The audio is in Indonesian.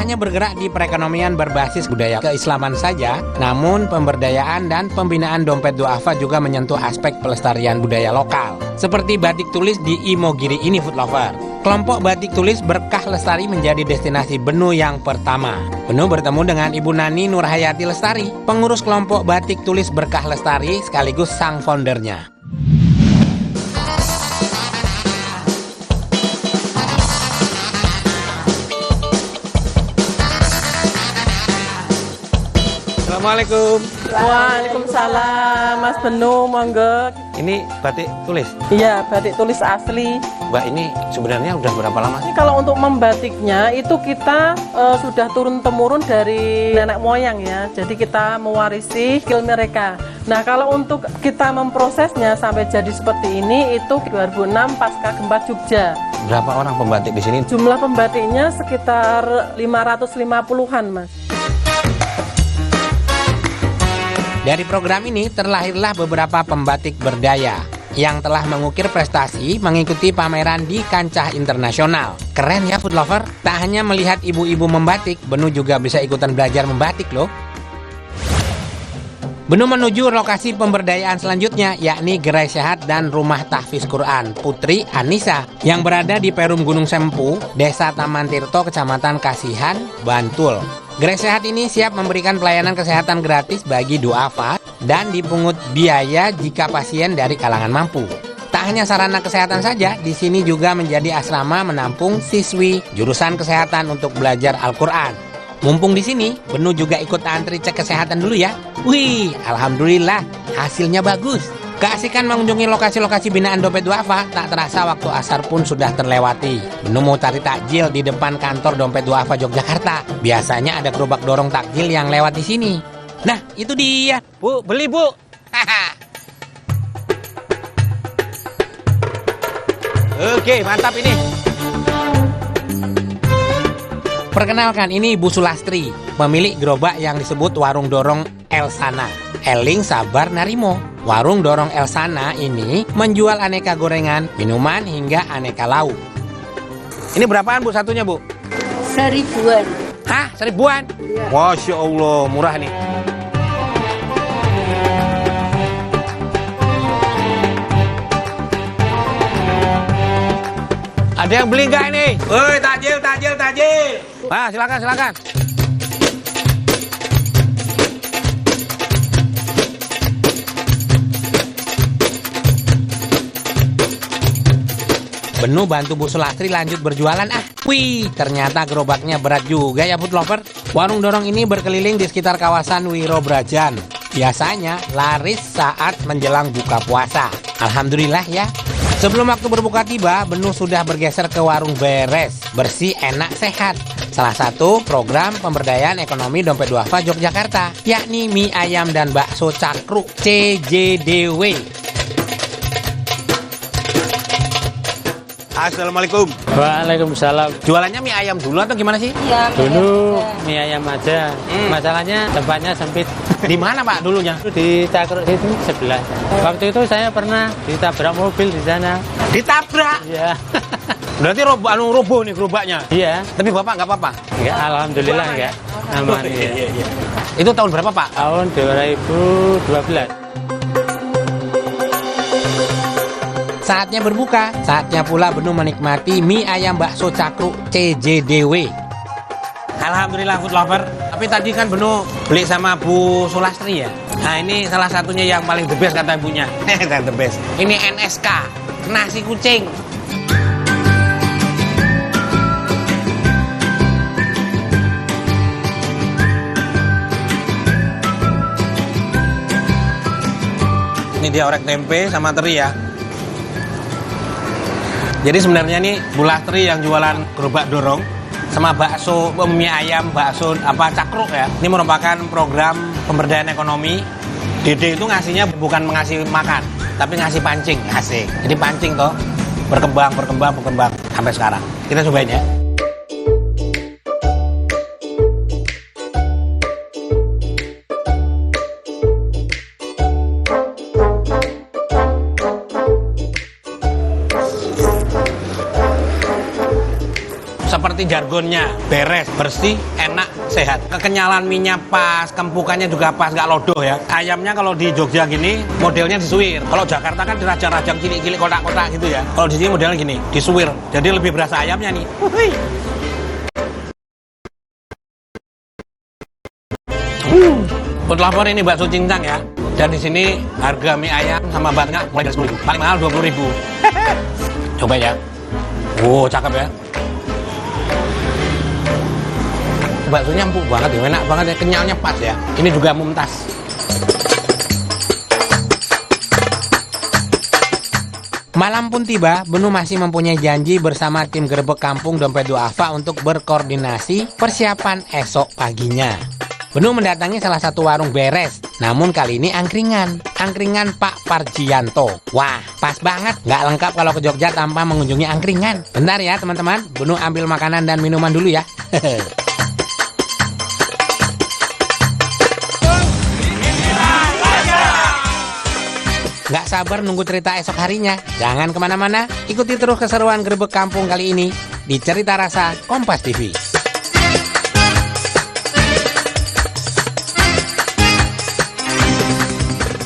hanya bergerak di perekonomian berbasis budaya keislaman saja, namun pemberdayaan dan pembinaan dompet duafa juga menyentuh aspek pelestarian budaya lokal. Seperti batik tulis di Imogiri ini, Food Lover. Kelompok batik tulis Berkah Lestari menjadi destinasi Benu yang pertama. Benu bertemu dengan Ibu Nani Nurhayati Lestari, pengurus kelompok batik tulis Berkah Lestari sekaligus sang foundernya. Assalamualaikum. Waalaikumsalam, Mas Benu, monggo. Ini batik tulis? Iya, batik tulis asli. Mbak, ini sebenarnya udah berapa lama sih? Ini kalau untuk membatiknya itu kita sudah turun-temurun dari nenek moyang ya. Jadi kita mewarisi skill mereka. Nah, kalau untuk kita memprosesnya sampai jadi seperti ini itu 2006 pasca gempa Jogja. Berapa orang pembatik di sini? Jumlah pembatiknya sekitar 550-an, Mas. Dari program ini terlahirlah beberapa pembatik berdaya yang telah mengukir prestasi mengikuti pameran di kancah internasional. Keren ya, Food Lover? Tak hanya melihat ibu-ibu membatik, Benu juga bisa ikutan belajar membatik loh. Benu menuju lokasi pemberdayaan selanjutnya, yakni Gerai Sehat dan Rumah Tahfiz Quran Putri Anissa yang berada di Perum Gunung Sempu, Desa Taman Tirto, Kecamatan Kasihan, Bantul. Gerai Sehat ini siap memberikan pelayanan kesehatan gratis bagi duafa dan dipungut biaya jika pasien dari kalangan mampu. Tak hanya sarana kesehatan saja, di sini juga menjadi asrama menampung siswi jurusan kesehatan untuk belajar Al-Quran. Mumpung di sini, Benu juga ikut antri cek kesehatan dulu ya. Wih, alhamdulillah, hasilnya bagus. Keasikan mengunjungi lokasi-lokasi binaan dompet duafa, tak terasa waktu asar pun sudah terlewati. Benu mau cari takjil di depan kantor dompet duafa Yogyakarta. Biasanya ada gerobak dorong takjil yang lewat di sini. Nah, itu dia. Bu, beli bu. Oke, mantap ini. Perkenalkan, ini Ibu Sulastri, pemilik gerobak yang disebut Warung Dorong Elsana. Eling Sabar Narimo. Warung Dorong Elsana ini menjual aneka gorengan, minuman, hingga aneka lauk. Ini berapaan Bu satunya Bu? 1000-an. Hah? 1000-an? Iya. Masya Allah, murah nih. Ada yang beli nggak ini? Woi, takjil. Ah, silakan. Benu bantu Bu Sulastri lanjut berjualan. Wih, ternyata gerobaknya berat juga ya, Food Lover. Warung dorong ini berkeliling di sekitar kawasan Wirobrajan. Biasanya laris saat menjelang buka puasa. Alhamdulillah ya. Sebelum waktu berbuka tiba, Benu sudah bergeser ke warung beres, bersih, enak, sehat. Salah satu program pemberdayaan ekonomi dompet duafa Yogyakarta, yakni mie ayam dan bakso cakruk CJDW. Assalamualaikum. Waalaikumsalam. Jualannya mie ayam dulu atau gimana sih? Iya, Dulu mie ayam aja. Masalahnya tempatnya sempit. Di mana Pak dulunya? Di Cakruk itu sebelah. Waktu itu saya pernah ditabrak mobil di sana. Ditabrak? Iya. Berarti roboh nih gerobaknya? Iya. Tapi Bapak nggak apa-apa? Enggak, alhamdulillah enggak. Aman. Iya. Itu tahun berapa Pak? Tahun 2012. Saatnya berbuka, saatnya pula Benu menikmati mie ayam bakso cakruk CJDW. Alhamdulillah, Food Lover. Tapi tadi kan Benu beli sama Bu Sulastri ya. Nah, ini salah satunya yang paling the best kata ibunya. The best. Ini NSK, nasi kucing. Ini dia orek tempe sama teri ya. Jadi sebenarnya nih Bu Lastri yang jualan gerobak dorong sama bakso, mie ayam, bakso cakruk ya. Ini merupakan program pemberdayaan ekonomi. Dede itu ngasihnya bukan mengasih makan, tapi ngasih pancing, asik. Jadi pancing toh, berkembang sampai sekarang. Kita cobain ya. seperti jargonnya, beres, bersih, enak, sehat. Kekenyalan minyak pas, kempukannya juga pas, nggak lodoh ya. Ayamnya kalau di Jogja gini, modelnya disuwir. Kalau Jakarta kan dirajang-rajang cilik-cilik kotak-kotak gitu ya. Kalau di sini modelnya gini, disuwir. Jadi lebih berasa ayamnya nih. Untuk lapor ini bakso cincang ya. Dan di sini harga mie ayam sama batnya mulai dari 10.000. Paling mahal 20.000. Coba ya. Wow, cakep ya. Baksonya empuk banget ya, enak banget ya, kenyalnya pas ya. Ini juga mumtaz. Malam pun tiba, Benu masih mempunyai janji bersama tim Gerebek Kampung Dompet Duafa untuk berkoordinasi persiapan esok paginya. Benu mendatangi salah satu warung beres, namun kali ini angkringan Pak Parjianto. Wah, pas banget, nggak lengkap kalau ke Jogja tanpa mengunjungi angkringan. Bentar ya teman-teman, Benu ambil makanan dan minuman dulu ya. Nggak sabar nunggu cerita esok harinya. Jangan kemana-mana, ikuti terus keseruan Gerebek Kampung kali ini di Cerita Rasa Kompas TV.